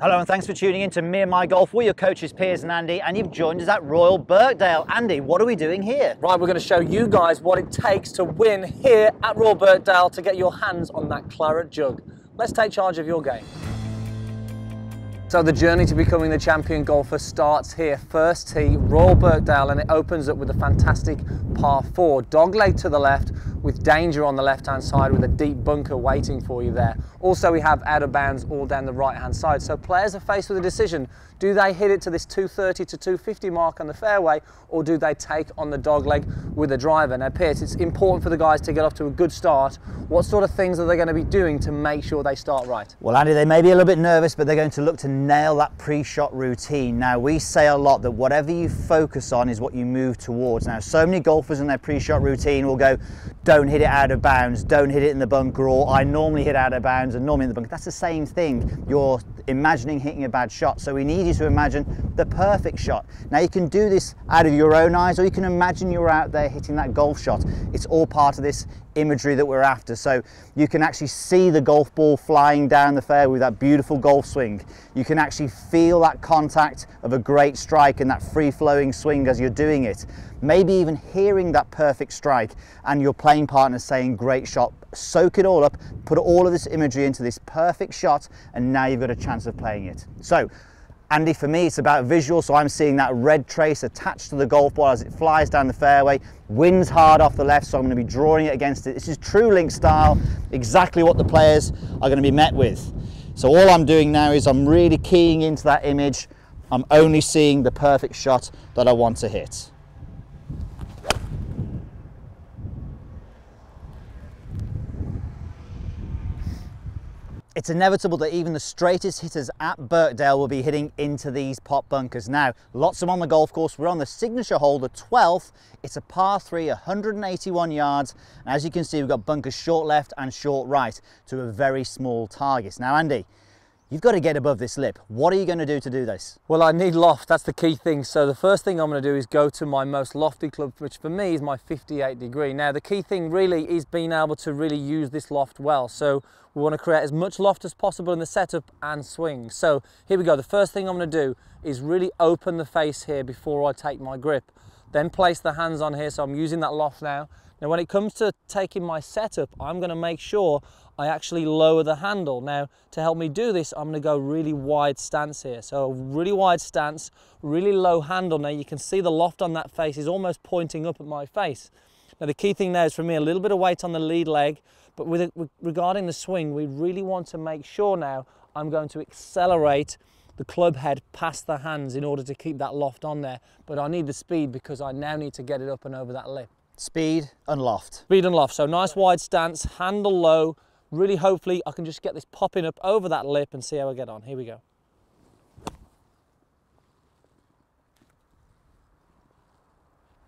Hello and thanks for tuning in to Me and My Golf. We're your coaches Piers and Andy, and you've joined us at Royal Birkdale. Andy, what are we doing here? Right, we're going to show you guys what it takes to win here at Royal Birkdale to get your hands on that claret jug. Let's take charge of your game. So the journey to becoming the champion golfer starts here. First tee, Royal Birkdale, and it opens up with a fantastic par 4. Dogleg to the left with danger on the left-hand side with a deep bunker waiting for you there. Also, we have out of bounds all down the right-hand side. So players are faced with a decision. Do they hit it to this 230 to 250 mark on the fairway, or do they take on the dogleg with a driver? Now, Piers, it's important for the guys to get off to a good start. What sort of things are they going to be doing to make sure they start right? Well, Andy, they may be a little bit nervous, but they're going to look to nail that pre-shot routine. Now, we say a lot that whatever you focus on is what you move towards. Now, so many golfers in their pre-shot routine will go, don't hit it out of bounds, don't hit it in the bunker, or I normally hit out of bounds and normally in the bunker. That's the same thing. You're imagining hitting a bad shot. So we need you to imagine the perfect shot. Now, you can do this out of your own eyes, or you can imagine you're out there hitting that golf shot. It's all part of this imagery that we're after. So you can actually see the golf ball flying down the fairway with that beautiful golf swing. You can actually feel that contact of a great strike and that free-flowing swing as you're doing it. Maybe even hearing that perfect strike and your playing partner saying great shot. Soak it all up, put all of this imagery into this perfect shot, and now you've got a chance of playing it. So Andy, for me, it's about visual, so I'm seeing that red trace attached to the golf ball as it flies down the fairway. Wind's hard off the left, so I'm going to be drawing it against it. This is true link style, exactly what the players are going to be met with. So all I'm doing now is I'm really keying into that image. I'm only seeing the perfect shot that I want to hit. It's inevitable that even the straightest hitters at Birkdale will be hitting into these pot bunkers. Now, lots of them on the golf course. We're on the signature hole, the 12th. It's a par 3, 181 yards. And as you can see, we've got bunkers short left and short right to a very small target. Now, Andy, you've got to get above this lip. What are you going to do this? Well, I need loft. That's the key thing. So the first thing I'm going to do is go to my most lofty club, which for me is my 58 degree. Now, the key thing really is being able to really use this loft well. So we want to create as much loft as possible in the setup and swing. So here we go. The first thing I'm going to do is really open the face here before I take my grip. Then place the hands on here. So I'm using that loft now. Now, when it comes to taking my setup, I'm going to make sure I actually lower the handle. Now, to help me do this, I'm going to go really wide stance here. So really wide stance, really low handle. Now, you can see the loft on that face is almost pointing up at my face. Now, the key thing now is for me, a little bit of weight on the lead leg, but regarding the swing, we really want to make sure now I'm going to accelerate the club head past the hands in order to keep that loft on there. But I need the speed because I now need to get it up and over that lip. Speed and loft. Speed and loft. So nice wide stance, handle low. Really, hopefully, I can just get this popping up over that lip and see how I get on. Here we go.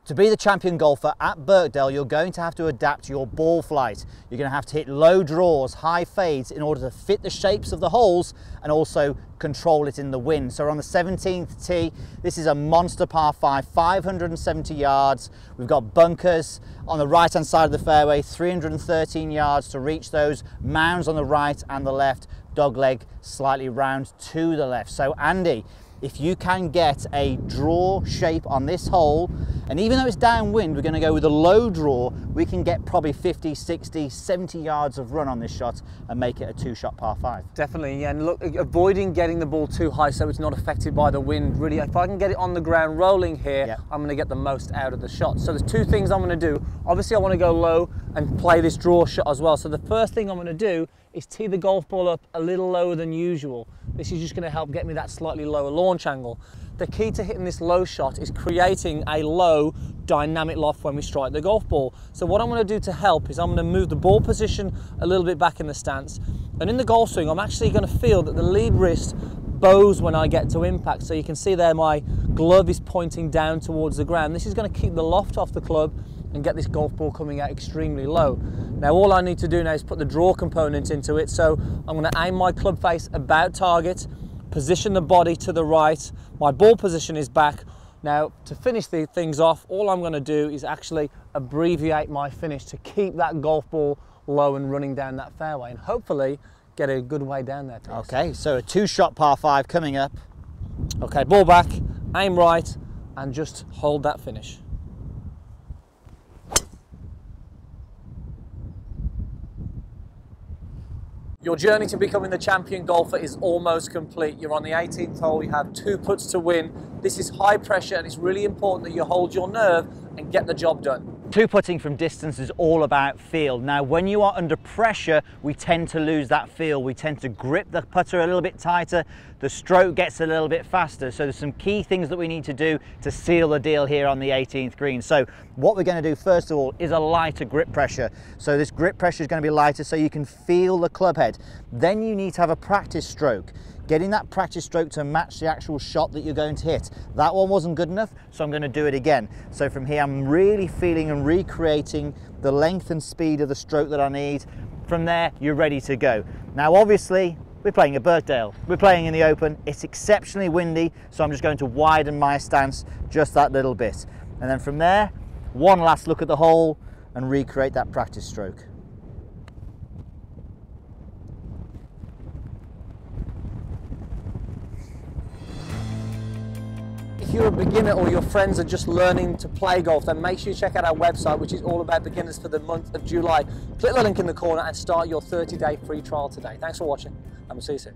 To be the champion golfer at Birkdale, you're going to have to adapt your ball flight. You're going to have to hit low draws, high fades in order to fit the shapes of the holes and also control it in the wind. So we're on the 17th tee. This is a monster par 5, 570 yards. We've got bunkers on the right-hand side of the fairway, 313 yards to reach those, mounds on the right and the left, dogleg slightly round to the left. So Andy, if you can get a draw shape on this hole, and even though it's downwind, we're going to go with a low draw, we can get probably 50, 60, 70 yards of run on this shot and make it a 2-shot par 5. Definitely, yeah, and look, avoiding getting the ball too high so it's not affected by the wind. Really, if I can get it on the ground rolling here, yeah, I'm going to get the most out of the shot. So there's two things I'm going to do. Obviously, I want to go low and play this draw shot as well. So the first thing I'm going to do is tee the golf ball up a little lower than usual. This is just going to help get me that slightly lower launch angle. The key to hitting this low shot is creating a low dynamic loft when we strike the golf ball. So what I'm going to do to help is I'm going to move the ball position a little bit back in the stance. And in the golf swing, I'm actually going to feel that the lead wrist bows when I get to impact. So you can see there my glove is pointing down towards the ground. This is going to keep the loft off the club and get this golf ball coming out extremely low. Now all I need to do now is put the draw component into it. So I'm going to aim my club face about target, position the body to the right, my ball position is back. Now to finish the things off, all I'm going to do is actually abbreviate my finish to keep that golf ball low and running down that fairway, and hopefully get a good way down there. Okay, so a 2-shot par 5 coming up. Okay, ball back, aim right, and just hold that finish. Your journey to becoming the champion golfer is almost complete. You're on the 18th hole, you have 2 putts to win. This is high pressure and it's really important that you hold your nerve and get the job done. 2-putting from distance is all about feel. Now, when you are under pressure, we tend to lose that feel. We tend to grip the putter a little bit tighter. The stroke gets a little bit faster. So there's some key things that we need to do to seal the deal here on the 18th green. So what we're going to do first of all is a lighter grip pressure. So this grip pressure is going to be lighter so you can feel the club head. Then you need to have a practice stroke. Getting that practice stroke to match the actual shot that you're going to hit. That one wasn't good enough, so I'm going to do it again. So from here, I'm really feeling and recreating the length and speed of the stroke that I need. From there, you're ready to go. Now, obviously, we're playing at Birkdale. We're playing in the open. It's exceptionally windy, so I'm just going to widen my stance just that little bit. And then from there, one last look at the hole and recreate that practice stroke. If you're a beginner or your friends are just learning to play golf, then make sure you check out our website, which is all about beginners for the month of July. Click the link in the corner and start your 30-day free trial today. Thanks for watching, and we'll see you soon.